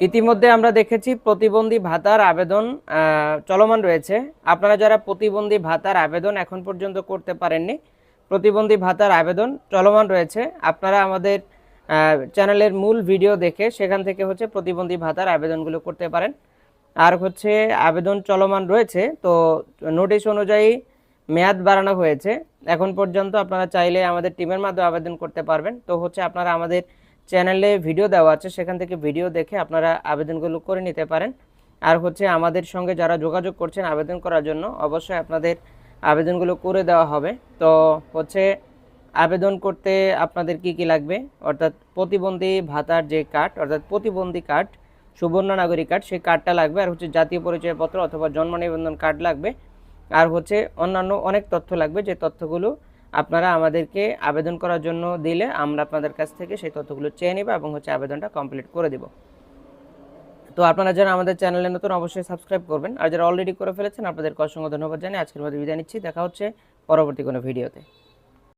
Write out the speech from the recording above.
ইতিমধ্যে আমরা দেখেছি প্রতিবন্ধী ভাতার আবেদন চলমান রয়েছে। আপনারা যারা প্রতিবন্ধী ভাতার আবেদন এখন পর্যন্ত করতে পারেননি, প্রতিবন্ধী ভাতার আবেদন চলমান রয়েছে। আপনারা আমাদের চ্যানেলের মূল ভিডিও দেখে সেখান থেকে প্রতিবন্ধী ভাতার আবেদনগুলো করতে পারেন। আর আবেদন চলমান রয়েছে, তো নোটিশ অনুযায়ী মেয়াদ বাড়ানো হয়েছে। এখন পর্যন্ত আপনারা চাইলে আমাদের টিমের মাধ্যমে আবেদন করতে পারবেন। তো আপনারা আমাদের চ্যানেলে ভিডিও দেওয়া আছে, সেখান থেকে ভিডিও দেখে আপনারা আবেদনগুলো করে নিতে পারেন। আর আমাদের সঙ্গে যারা যোগাযোগ করছেন আবেদন করার জন্য, অবশ্যই আপনাদের আবেদনগুলো করে দেওয়া হবে। তো আবেদন করতে আপনাদের কি কি লাগবে, অর্থাৎ প্রতিবন্ধী ভাতার যে কার্ড, অর্থাৎ প্রতিবন্ধী কার্ড, সুবর্ণ নাগরিক কার্ড, সেই কার্ডটা লাগবে। আর জাতীয় পরিচয়পত্র অথবা জন্ম নিবন্ধন কার্ড লাগবে। আর অন্যান্য অনেক তথ্য লাগবে, যে তথ্যগুলো আপনারা আমাদেরকে আবেদন করার জন্য দিলে আমরা আপনাদের কাছ থেকে সেই তথ্যগুলো চেয়ে নেব এবং আবেদনটা কমপ্লিট করে দেব। তো আপনারা যারা আমাদের চ্যানেলে নতুন, অবশ্যই সাবস্ক্রাইব করবেন। আর যারা অলরেডি করে ফেলেছেন আপনাদেরকে অসংখ্য ধন্যবাদ জানিয়ে আজকের মতো বিদায় নিচ্ছি। দেখা হচ্ছে পরবর্তী কোনো ভিডিওতে।